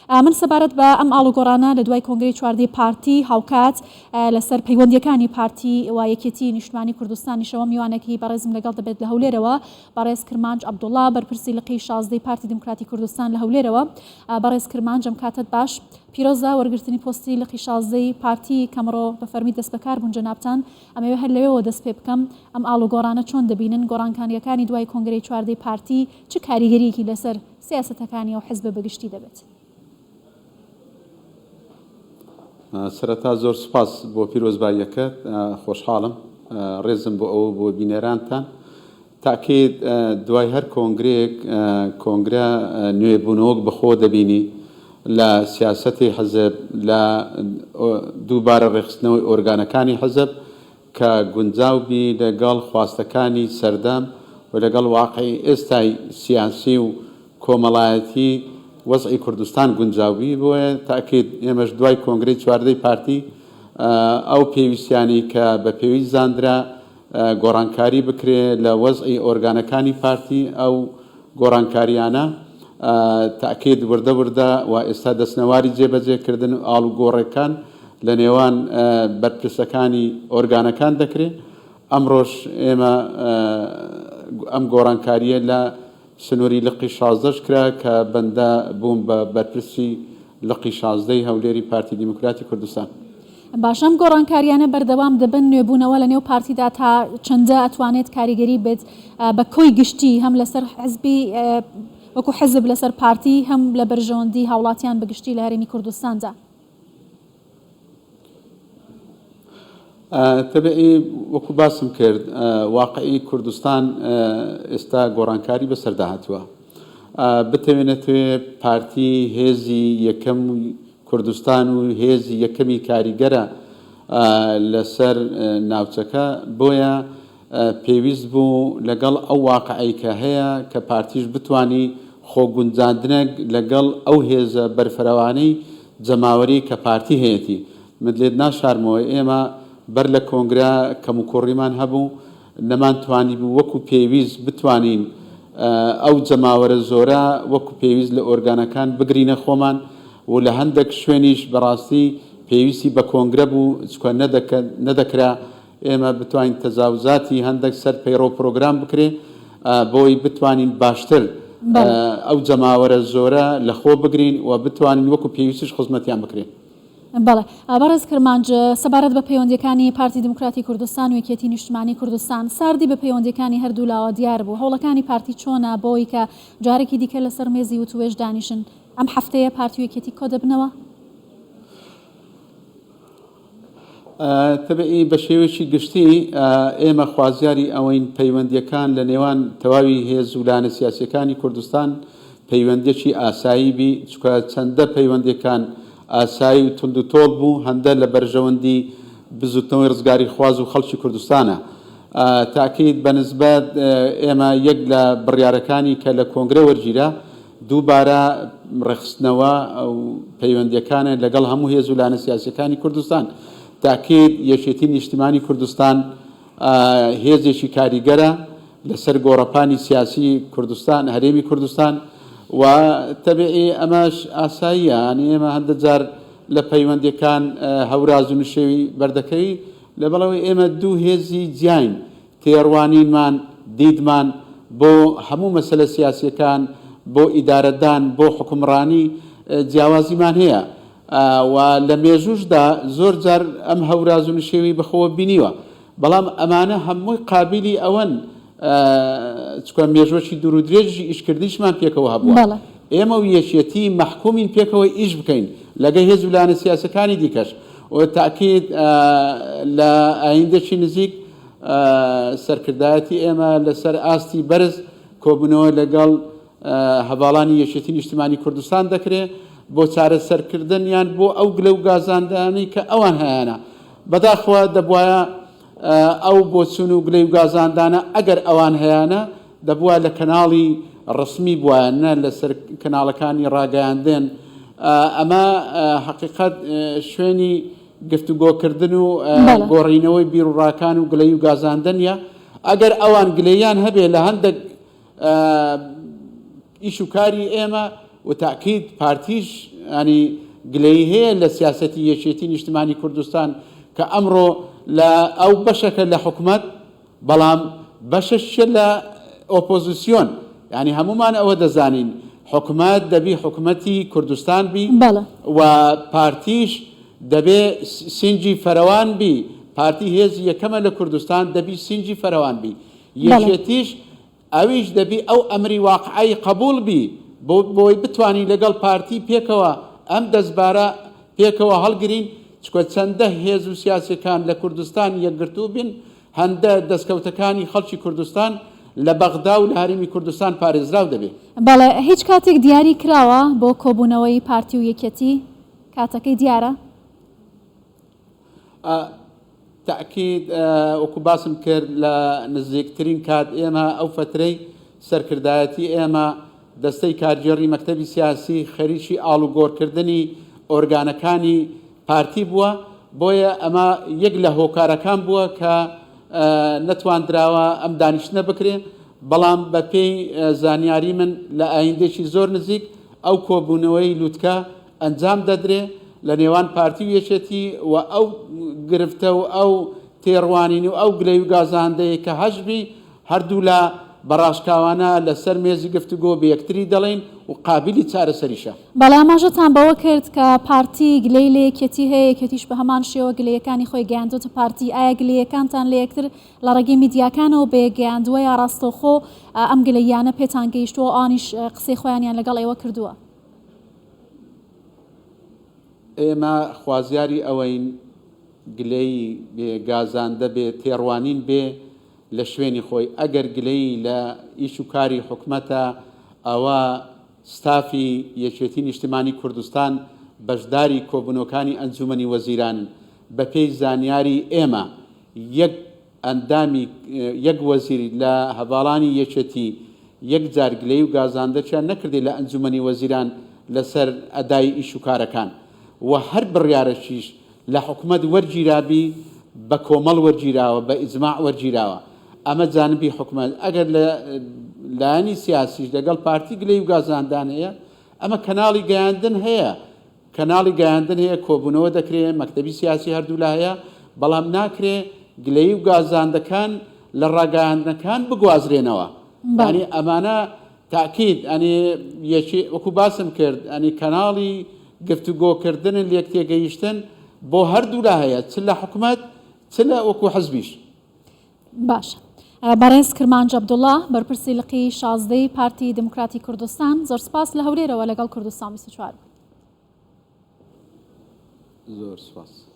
من سەبارەت بە ئەم ئاڵوگۆڕانە لە دوای کۆنگرەی 14 پارتی هاوکات لەسەر پەیوەندیەکانی پارتی و یەکێتی نیشتمانی کوردستانیشەوە میوانێکی بەڕێزم لەگەڵ دەبێت لە هەولێرەوە بەڕێز کرمانج عەبدوڵڵا بەرپرسی لقی 16 پارتی دموکراتی کوردستان لە هەولێرەوە. بەڕێز کرمانج ئەم کاتت باش پیرۆزە وەرگرتنی پۆستی لقی 16 پارتی کەمڕۆ بە فەرمی دەست بەکار بوون جەنابتان ئەمەوێ هەر لەوێەوە دەست پێ بکەم ئەم ئاڵوگۆڕانە چۆن دەبینن گۆڕانکاریەکانی دوای کۆنگرەی 14 پارتی چ کاریگەریەکی لەسەر سیاسەتەکانی و حیزب بەگشتی دەبێت؟ سەرەتا زۆر سوپاس بۆ پیرۆزباییەکەت خۆشحاڵم ڕێزم بۆ ئەوە بۆ بینێرانتان تاکید دوای هەر کۆنگرەیەک کۆنگرە نوێبوونەوەک بەخۆ دەبینی لە سیاسەتی حەزب لە دووبارە ڕێخستنەوەی ئۆرگانەکانی حەزب کە گونجاوبی لەگەڵ خواستەکانی سەردەم و لەگەڵ واقعی ئێستای سیاسی و کۆمەڵایەتی وەزعی کوردستان گونجاوبی بۆیە تاکید ئێمەش دوای کۆنگرەی 14 پارتی ئەو پێویستیانی کە بە پێویست زاندرا گۆڕانکاری بکرێ لە وەزعی ئۆرگانەکانی پارتی ئەو گۆڕانکاریانە تاکید وردە و ئێستا دەستنەواری جێبەجێکردن و ئاڵوگۆڕەکان لە نێوان بەرپرسەکانی ئۆرگانەکان دەکرێت. ئەمڕۆژ ئێمە ئەم گۆڕانکاریە لە سنووری لقی 16 کرا کە بەندە بووم بە بەرپرسی لقی 16 هەولێری پارتی دیموکراتی کوردستان. باشەم گۆڕانکاریانە بەردەوام دەبن نوێبوونەوە لە نێو پارتیدا تا چەندە ئەتوانێت کاریگەری بێت بە کۆی گشتی هەم لەسەر حزبی وەکو حزب لەسەر پارتی هەم لە بەرژەوەندی هاوڵاتیان بەگشتی لە هەرێمی کوردستاندا. تەبعی وەکو باسم کرد واقعی کوردستان ئێستا گۆڕانکاری بەسەردا هاتووە بتەوێنێتوێ پارتی هێزی یەکەم کوردستان و هێزی یەکەمی کاریگەرە لەسەر ناوچەکە بۆیە پێویست بوو لەگەڵ ئەو واقعی کە هەیە کە پارتیش بتوانی خۆگونجاندنێک لەگەڵ ئەو هێزە بەرفەرەوانەی جەماوەری کە پارتی هەیەی من لێت ناشارمەوە ئێمە بەر لە کۆنگرا کەم و کوڕیمان هەبوو نەمانتوانی بوو وەکو پێویست بتوانین ئەو جەماوەرە زۆرە وەکو پێویست لە ئۆرگانەکان بگرینە خۆمان و لە هەندێک شوێنیش بەڕاستی پێویستی بە کۆنگرە بوو چکە نەدەکرا ئێمە بتوانین تەجاوزاتی هەندێک سەر پەیڕۆ پرۆگرام بکرێ بۆی بتوانین باشتر ئەو جەماوەرە زۆرە لە خۆ بگرین و بتوانین وەکو پێویستیش خزمەتیان بکرێن. بەڵێ بەڕێز کرمانج سەبارەت بە پەیوەندیەکانی پارتی دموکراتی کوردستان و یەکێتی نیشتمانی کوردستان ساردی بە پەیوەندیەکانی هەردوو لاوە دیار بوو هەوڵەکانی پارتی چۆنە بۆی کە جارێکی دیکە لەسەر مێزی وتوێژ دانیشن ئەم هەفتەیە پارتی و یەکێتی کۆ دەبنەوە؟ تەبعی بە شێوەیەکی گشتی ئێمە خوازیاری ئەوەین پەیوەندیەکان لە نێوان تەواوی هێز و لانە سیاسیەکانی کوردستان پەیوەندێکی ئاسایی بی چکە چەندە پەیوەندیەکان ئاسایی و تند و تۆڵ بوو هەندە لە بەرژەوەندی بزوتنەوەی ڕزگاری خواز و خەڵکی کوردستانە. تاکید بەنسبەت ئێمە یەک لە بڕیارەکانی کە لە کۆنگرە وەرگیرا دووبارە ڕێخستنەوە ئەو پەیوەندیەکانە لەگەڵ هەموو هێز و لانە سیاسیەکانی کوردستان تاکید یەکێتی نیشتمانی کوردستان هێزێکی کاریگەرە لەسەر گۆڕەپانی سیاسی کوردستان هەرێمی کوردستان و تەبعی ئەمەش ئاساییە ئەنی ئێمە هەندە جار لە پەیوەندیەکان هەوراز و نشێوی بەردەکەوی لەبەڵەوەی ئێمە دوو هێزی جیاین تێڕوانینمان دیدمان بۆ هەموو مەسەلە سیاسیەکان بۆ ئیدارەدان بۆ حکومڕانی جیاوازیمان هەیە و لە مێژوشدا زۆر جار ئەم هەوراز و نشێوی بەخۆوە بینیوە بەڵام ئەمانە هەمووی قابلی ئەوەن چکە مێژوەکی دوور و درێژی ئیشکردیشمان پێکەوە هەبووە ئێمە و یەکێتی مەحکومین پێکەوە ئیش بکەین لەگە هێز و لانە سیاسەکانی دیکەش و تاکید لە ئایندێکی نزیک سەرکردایەتی ئێمە لەسەر ئاستی بەرز کۆبوونەوە لەگەڵ هەواڵانی یەکێتی نیشتمانی کوردستان دەکرێت بۆ چارەسەرکردن یان بۆ ئەو گلە و گازاندانی کە ئەوان هەیەە بەداخەوە دەبوایە ئەو بۆ چون و گلەی و گازاندانە ئەگەر ئەوان هەیەە دەبووە لە کەناڵی ڕسمی بووانە لەسەر کەناڵەکانی ڕاگەیاندێن ئەمە حقیقەت شوێنی گفتوگۆکردن و گۆڕینەوەی بیرڕاکان و گلەی و گازاندنیە ئەگەر ئەوان گلەیان هەبێ لە هەندێک ئیش و کاری ئێمە و تاکید پارتیش ینی گلەی هەیە لە سیاسەتی یەکێتی نیشتیمانی کوردستان کە ئەمڕۆ لە ئەو بەشەکە لە حکوومەت بەڵام بەشەشە لە ئۆپۆزیسیۆن ینی هەمومان ئەوە دەزانین حکوومەت دەبی حکوومەتی کوردستان بی و پارتیش دەبێ سینجی فەرەوان بی پارتی هێزی یەکەمە لە کوردستان دەبی سینجی فەرەوان بی یەکێتیش ئەویش دەبی ئەو ئەمری واقعی قبول بی بۆی بتوانی لەگەڵ پارتی پێکەوە ئەم دەستبارە پێکەوە هەڵگرین چکە چەندە هێز و سیاسەکان لە کوردستان یەکگرتوو بین هەندە دەستکەوتەکانی خەڵکی کوردستان لە بەغدا و لە هەرێمی کوردستان پارێزراو دەبێت. بەڵێ هیچ کاتێک دیاری کراوە بۆ کۆبوونەوەی پارتی و یەکێتی کاتەکەی دیارە؟ تاکید وەکو باسم کرد لە نزیکترین کات ئێمە ئەو فترەی سەرکردایەتی ئێمە دەستەی کارگێڕی مەکتەبی سیاسی خەریکی ئاڵوگۆڕکردنی ئۆرگانەکانی پارتی بووە بۆیە ئەمە یەک لە هۆکارەکان بووە کە نەتواندراوە ئەم دانیشتنە بکرێ بەڵام بە پێی زانیاری من لە ئایندێکی زۆر نزیک ئەو کۆبوونەوەی لووتکە ئەنجام دەدرێ لە نێوان پارتی و یەکێتی و ئەو گرفتە و ئەو تێڕوانین و ئەو گلەی و گازاندەیە کە هەشبی هەردوو لە بەڕاشکاوانە لەسەر مێزی گفتوگۆ بە یەکتری دەڵێن و قابلی چارەسەریشە. بەڵام ئاماژەتان بەوە کرد کە پارتی گلەی لە یەکێتی هەیە یەکێتیش بە هەمان شێوە گلەیەکانی خۆی گەیاندوتە پارتی ئایا گلەیەکانتان لە یەکتر لە ڕێگەی میدیاکانەوە بە گەیاندووە یا ڕاستەوخۆ ئەم گلەیانە پێتان گەیشتووە ئانیش قسەی خۆیانیان لەگەڵ ئێوە کردووە؟ ئێمە خوازیاری ئەوەین گلەی بێ گازاندە بێ تێڕوانین بێ لە شوێنی خۆی ئەگەر گلەی لە ئیش و کاری حکوومەتە ئەوە ستافی یەکێتی نیشتیمانی کوردستان بەشداری کۆبوونەوەکانی ئەنجومەنی وەزیران بە پێی زانیاری ئێمە یەک ئەندامی یەک وەزیری لە هەڤاڵانی یەکێتی یەک جار گلەی و گازاندەچیان نەکردی لە ئەنجومەنی وەزیران لەسەر ئەدای ئیش و کارەکان و هەر بڕیارەشیش لە حکوومەت وەرگیرابی بە کۆمەڵ وەرگیراوە بە ئیجماع وەرگیراوە ئەمە جانبی حکوومەت ئەگەر لە لایەنی سیاسیش لەگەڵ پارتی گلەی و گازاندان هەیە ئەمە کەناڵی گەیاندن هەیە کەناڵی گەیاندن هەیە کۆبوونەوە دەکرێت مەکتەبی سیاسی هەردوو لا هەیە بەڵام ناکرێ گلەی و گازاندەکان لە ڕاگەیاندنەکان بگوازرێنەوە ینی ئەمانە تاکید ئەنی وەکو باسم کرد ئەنی کەناڵی گفتوگۆکردن لە یەک تێگەیشتن بۆ هەردوو لا هەیە چ لە حکوومەت چ لە وەکو حەزبیش. باشە. بەڕێز کرمانج عەبدوڵڵا بەرپرسی لقی 16 پارتی دموکراتی کوردستان زۆر سپاس لە هەولێرەوە لەگەڵ کوردستان 24. زۆر سپاس.